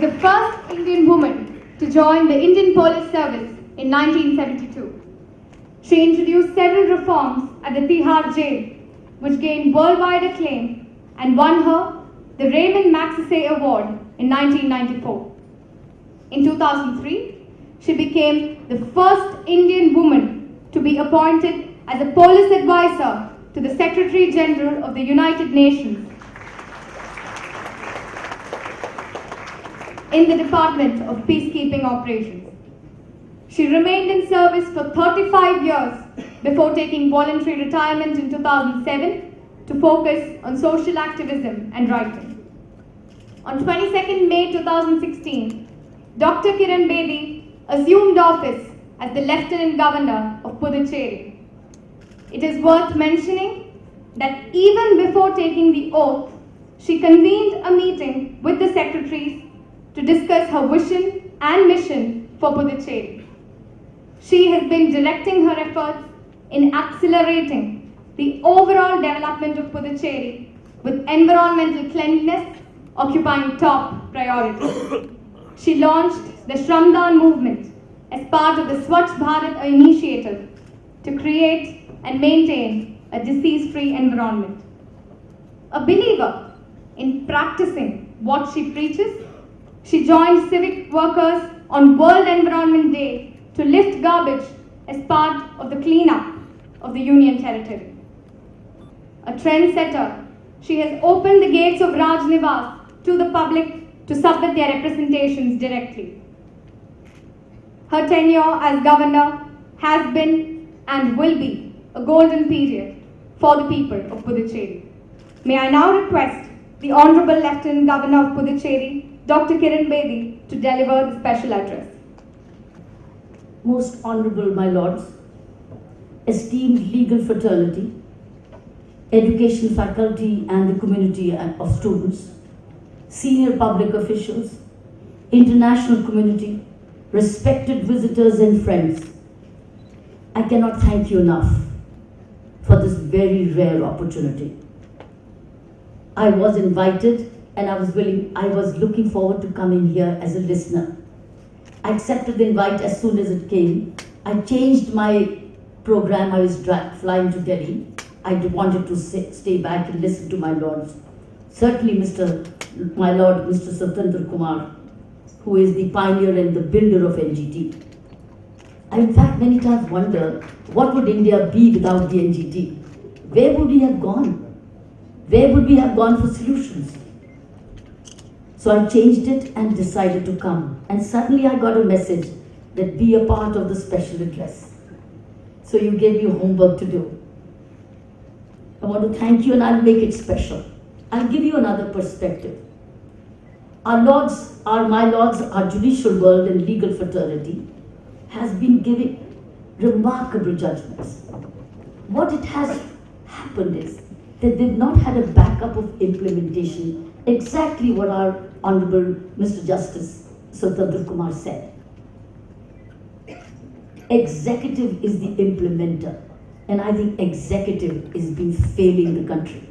the first Indian woman to join the Indian Police Service in 1972. She introduced several reforms at the Tihar jail, which gained worldwide acclaim and won her the Raymond Magsaysay Award in 1994. In 2003, she became the first Indian woman to be appointed as a police advisor to the Secretary General of the United Nations in the Department of Peacekeeping Operations. She remained in service for 35 years before taking voluntary retirement in 2007 to focus on social activism and writing. On 22nd May 2016, Dr. Kiran Bedi assumed office as the Lieutenant Governor of Puducherry. It is worth mentioning that even before taking the oath, she convened a meeting with the secretaries to discuss her vision and mission for Puducherry. She has been directing her efforts in accelerating the overall development of Puducherry, with environmental cleanliness occupying top priority. She launched the Shramdan movement as part of the Swachh Bharat initiative to create and maintain a disease-free environment. A believer in practicing what she preaches, she joined civic workers on World Environment Day to lift garbage as part of the cleanup of the Union Territory. A trendsetter, she has opened the gates of Raj Nivas to the public to submit their representations directly. Her tenure as governor has been and will be a golden period for the people of Puducherry. May I now request the Honorable Lieutenant Governor of Puducherry, Dr. Kiran Bedi, to deliver the special address. Most Honorable my Lords, esteemed legal fraternity, education faculty and the community of students, senior public officials, international community, respected visitors and friends, I cannot thank you enough for this very rare opportunity. I was invited and I was looking forward to coming here as a listener. I accepted the invite as soon as it came. I changed my program. I was flying to Delhi. I wanted to stay back and listen to my lords. Certainly my lord, Mr. Satendra Kumar, who is the pioneer and the builder of NGT. I in fact many times wonder, what would India be without the NGT? Where would we have gone? Where would we have gone for solutions? So I changed it and decided to come. And suddenly I got a message that be a part of the special address. So you gave me homework to do. I want to thank you and I'll make it special. I'll give you another perspective. My lords, our judicial world and legal fraternity has been giving remarkable judgments. What it has happened is that they've not had a backup of implementation, exactly what our Honorable Mr. Justice Satendra Kumar said. Executive is the implementer, and I think executive is been failing the country.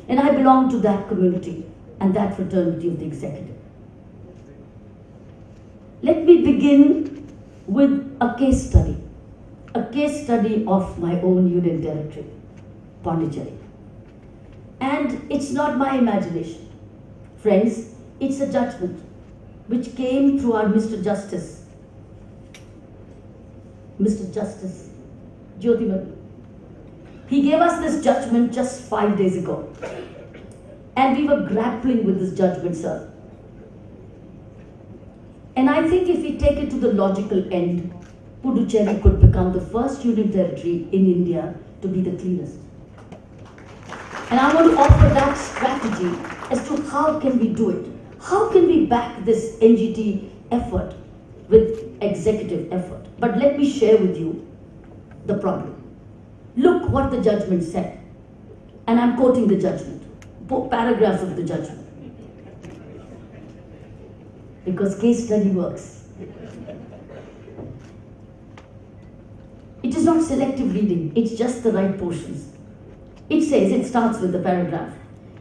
And I belong to that community and that fraternity of the executive. Let me begin with a case study of my own union territory, Pondicherry. And it's not my imagination. Friends, it's a judgment which came through our Mr. Justice Jyotiman. He gave us this judgment just 5 days ago. And we were grappling with this judgment, sir. And I think if we take it to the logical end, Puducherry could become the first union territory in India to be the cleanest. And I want to offer that strategy as to how can we do it. How can we back this NGT effort with executive effort? But let me share with you the problem. Look what the judgment said. And I'm quoting the judgment, paragraphs of the judgment. Because case study works. It is not selective reading, it's just the right portions. It says, it starts with the paragraph.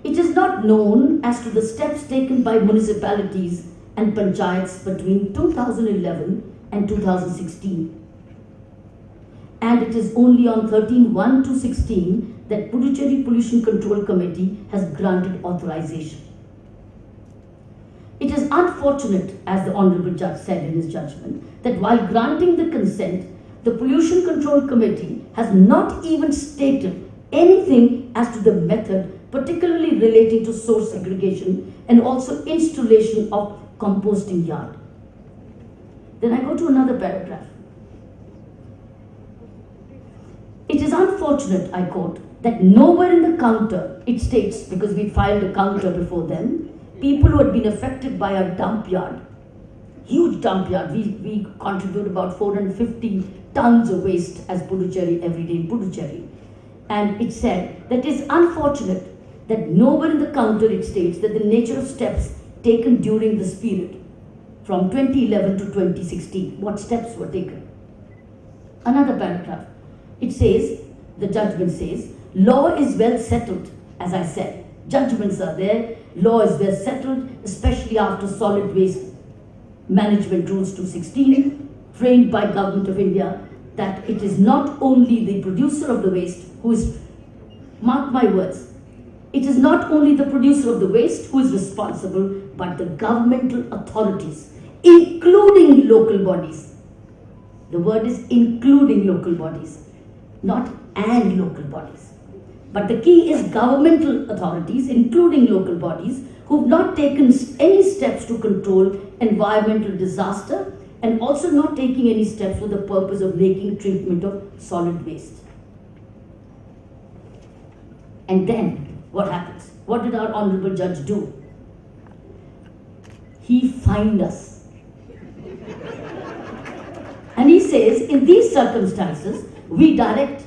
It is not known as to the steps taken by municipalities and panchayats between 2011 and 2016. And it is only on 13/1 to 16 that Puducherry Pollution Control Committee has granted authorization. It is unfortunate, as the Honorable Judge said in his judgment, that while granting the consent, the Pollution Control Committee has not even stated anything as to the method, particularly relating to source segregation and also installation of composting yard. Then I go to another paragraph. It is unfortunate, I quote, that nowhere in the counter, it states, because we filed a counter before them, people who had been affected by our dump yard, huge dump yard, we contribute about 450 tons of waste as Puducherry every day in Puducherry. And it said that it is unfortunate that nowhere in the counter it states that the nature of steps taken during this period, from 2011 to 2016, what steps were taken. Another paragraph, it says, the judgment says, law is well settled, as I said. Judgments are there, law is well settled, especially after solid waste management rules 216, framed by Government of India, that it is not only the producer of the waste who is, mark my words, it is not only the producer of the waste who is responsible, but the governmental authorities, including local bodies. The word is including local bodies, not and local bodies. But the key is governmental authorities, including local bodies, who have not taken any steps to control environmental disaster and also not taking any steps for the purpose of making treatment of solid waste. And then what happens? What did our Honorable Judge do? He fined us. And he says, in these circumstances, we direct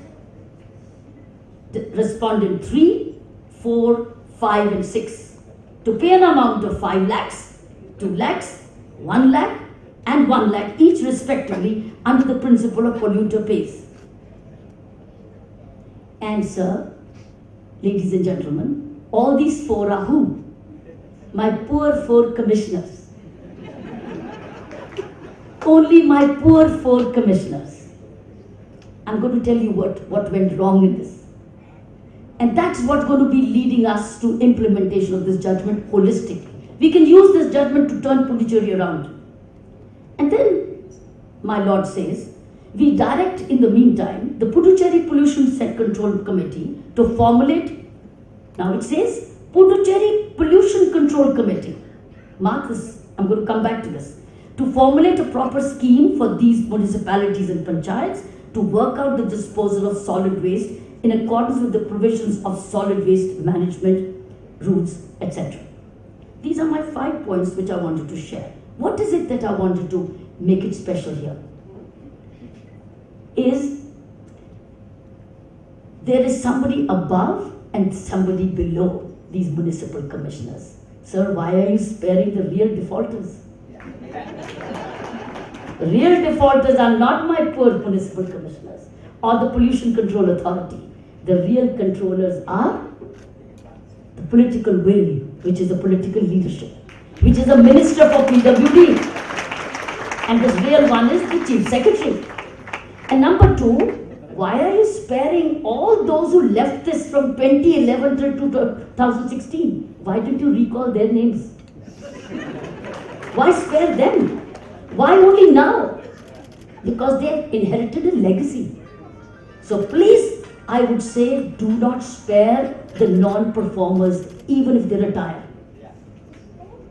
the respondent 3, 4, 5 and 6 to pay an amount of 5 lakhs, 2 lakhs, 1 lakh and 1 lakh each respectively under the principle of polluter pays. And sir, ladies and gentlemen, all these 4 are who? My poor 4 commissioners. Only my poor 4 commissioners. I'm going to tell you what went wrong in this. And that's what's going to be leading us to implementation of this judgment holistically. We can use this judgment to turn Puducherry around. And then, my Lord says, we direct in the meantime the Puducherry Pollution Control Committee to formulate, now it says, Puducherry Pollution Control Committee. Mark this, I'm going to come back to this. To formulate a proper scheme for these municipalities and panchayats to work out the disposal of solid waste in accordance with the provisions of solid waste management rules, etc. These are my 5 points which I wanted to share. What is it that I wanted to make it special here? Is there is somebody above and somebody below these municipal commissioners. Sir, why are you sparing the real defaulters? The real defaulters are not my poor municipal commissioners or the Pollution Control Authority. The real controllers are the political will, which is the political leadership, which is the Minister for PWD. And this real one is the Chief Secretary. And number 2, why are you sparing all those who left this from 2011 to 2016? Why didn't you recall their names? Why spare them? Why only now? Because they have inherited a legacy. So please, I would say, do not spare the non-performers even if they retire.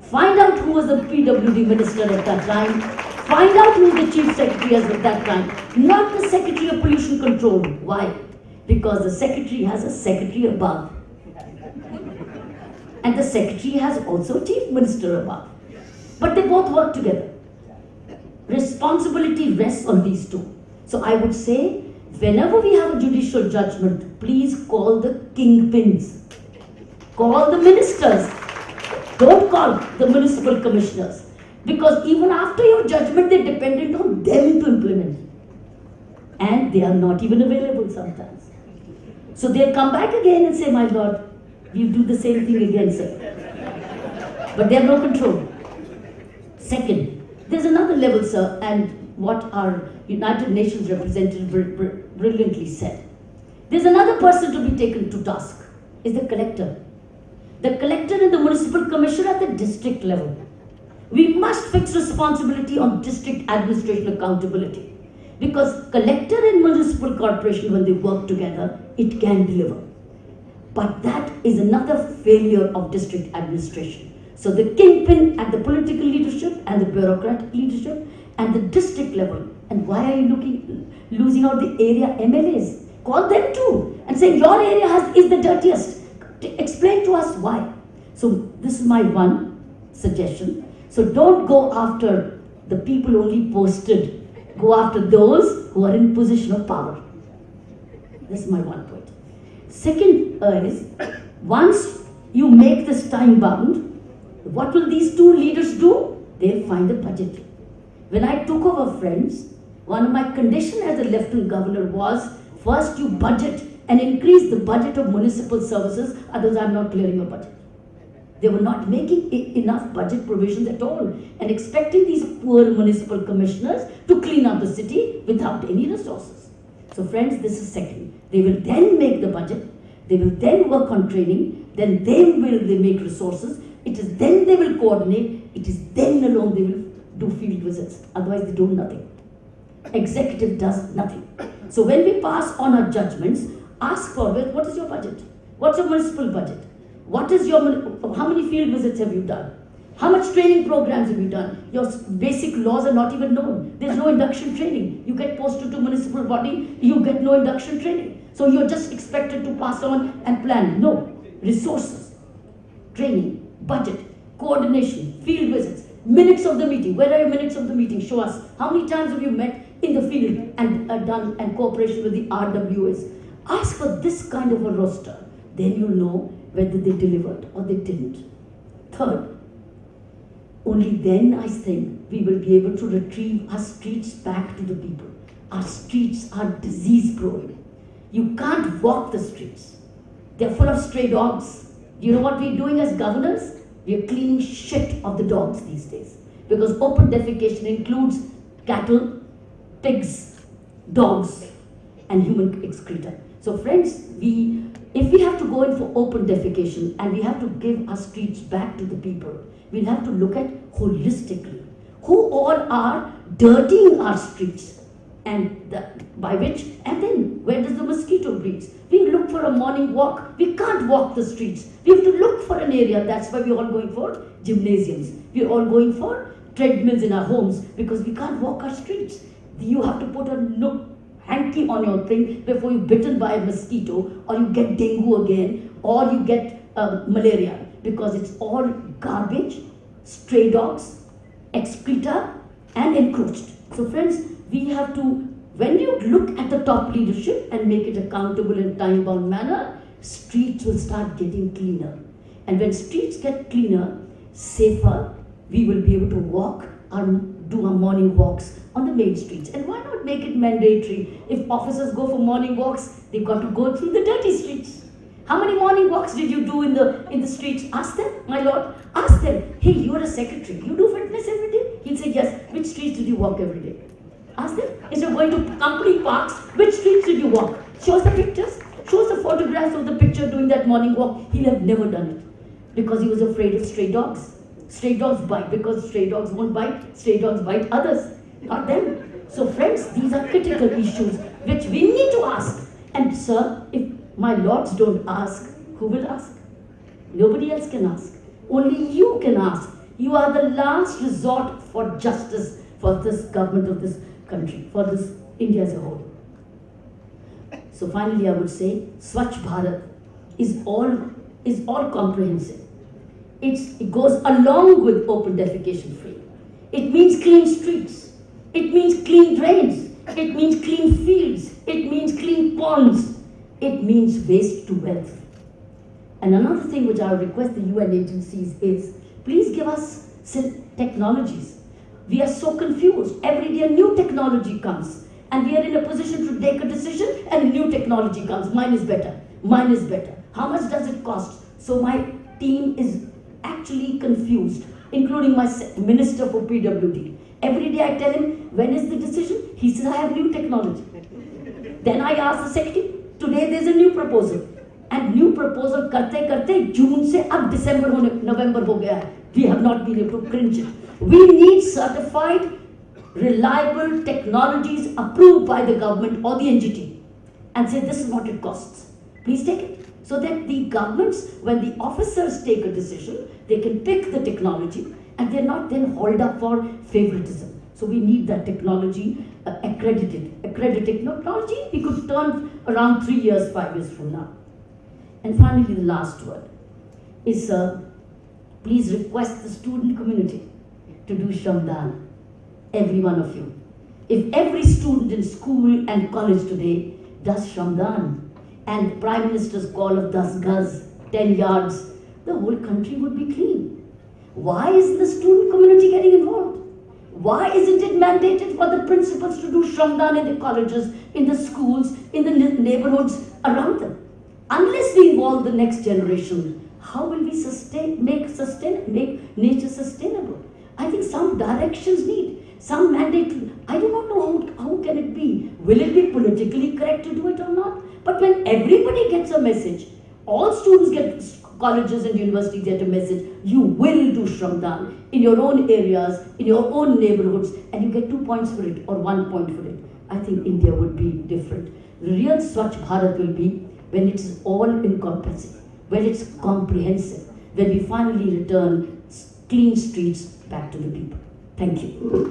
Find out who was the PWD minister at that time. Find out who the chief secretary was at that time. Not the Secretary of Pollution Control. Why? Because the secretary has a secretary above. And the secretary has also a chief minister above. But they both work together. Responsibility rests on these two. So I would say, whenever we have a judicial judgment, please call the kingpins. Call the ministers. Don't call the municipal commissioners. Because even after your judgment, they're dependent on them to implement. And they are not even available sometimes. So they'll come back again and say, my Lord, we'll do the same thing again, sir. But they have no control. Second, there's another level, sir, and what our United Nations representative brilliantly said. There's another person to be taken to task, is the collector. The collector and the municipal commissioner at the district level. We must fix responsibility on district administration accountability. Because collector and municipal corporation, when they work together, it can deliver. But that is another failure of district administration. So the kingpin at the political leadership and the bureaucratic leadership and the district level. And why are you losing out the area MLAs? Call them too and say your area is the dirtiest. Explain to us why. So this is my one suggestion. So don't go after the people only posted. Go after those who are in position of power. This is my one point. Second is, once you make this time bound, what will these two leaders do? They'll find a budget. When I took over, friends, one of my conditions as a lieutenant governor was, first you budget and increase the budget of municipal services, otherwise I'm not clearing your budget. They were not making enough budget provisions at all and expecting these poor municipal commissioners to clean up the city without any resources. So friends, this is second. They will then make the budget, they will then work on training, then they make resources, it is then they will coordinate, it is then alone they will do field visits, otherwise they do nothing. Executive does nothing. So when we pass on our judgments, ask for what is your budget? What's your municipal budget? What is how many field visits have you done? How much training programs have you done? Your basic laws are not even known. There's no induction training. You get posted to municipal body, you get no induction training. So you're just expected to pass on and plan. No. Resources, training, budget, coordination, field visits, minutes of the meeting. Where are your minutes of the meeting? Show us. How many times have you met in the field and done and cooperation with the RWAs? Ask for this kind of a roster. Then you'll know whether they delivered or they didn't. Third, only then I think we will be able to retrieve our streets back to the people. Our streets are disease prone. You can't walk the streets. They're full of stray dogs. Do you know what we're doing as governors? We're cleaning shit of the dogs these days. Because open defecation includes cattle, pigs, dogs, and human excreta. So friends, if we have to go in for open defecation and we have to give our streets back to the people, we'll have to look at holistically who all are dirtying our streets and then where does the mosquito breeds? We look for a morning walk. We can't walk the streets. We have to look for an area. That's why we're all going for gymnasiums. We're all going for treadmills in our homes because we can't walk our streets. You have to put a hanky on your thing before you're bitten by a mosquito or you get dengue again or you get malaria because it's all garbage, stray dogs, excreta and encroached. So friends, we have to, when you look at the top leadership and make it accountable in time-bound manner, streets will start getting cleaner. And when streets get cleaner, safer, we will be able to walk and do our morning walks on the main streets. And why not make it mandatory? If officers go for morning walks, they've got to go through the dirty streets. How many morning walks did you do in the streets? Ask them, my lord. Ask them, hey, you're a secretary. You do fitness every day? He'll say, yes. Which streets did you walk every day? Ask them. Instead of going to company parks, which streets did you walk? Show us the pictures. Show us the photographs of the picture doing that morning walk. He'll have never done it because he was afraid of stray dogs. Stray dogs bite because stray dogs won't bite. Stray dogs bite others, not them. So friends, these are critical issues which we need to ask. And sir, if my lords don't ask, who will ask? Nobody else can ask. Only you can ask. You are the last resort for justice for this government of this country, for this India as a whole. So finally I would say, Swachh Bharat is all comprehensive. It goes along with open defecation free. It means clean streets. It means clean drains. It means clean fields. It means clean ponds. It means waste to wealth. And another thing which I request the UN agencies is, please give us technologies. We are so confused. Every day a new technology comes. And we are in a position to take a decision and a new technology comes. Mine is better. Mine is better. How much does it cost? So my team is actually confused. including my Minister for PWD. Every day I tell him, when is the decision? He says, I have new technology. Then I ask the secretary, today there's a new proposal. And new proposal karte karte June se ab December hone November ho gaya hai. We have not been able to cringe it. We need certified, reliable technologies approved by the government or the NGT and say this is what it costs. Please take it. So that the governments, when the officers take a decision, they can pick the technology and they're not then hauled up for favoritism. So we need that technology accredited technology. We could turn around 3 years, 5 years from now. And finally, the last word is please request the student community to do Shramdan, every one of you. If every student in school and college today does Shramdan and the Prime Minister's call of 10 gaz, 10 yards, the whole country would be clean. Why isn't the student community getting involved? Why isn't it mandated for the principals to do Shramdan in the colleges, in the schools, in the neighborhoods around them? Unless we involve the next generation, how will we make nature sustainable? I think some directions need, some mandate. I do not know how can it be. Will it be politically correct to do it or not? But when everybody gets a message, all students get, colleges and universities get a message, you will do Shramdan in your own areas, in your own neighborhoods, and you get 2 points for it or 1 point for it. I think India would be different. The real Swachh Bharat will be when it is all encompassing, when it's comprehensive, when we finally return clean streets back to the people. Thank you.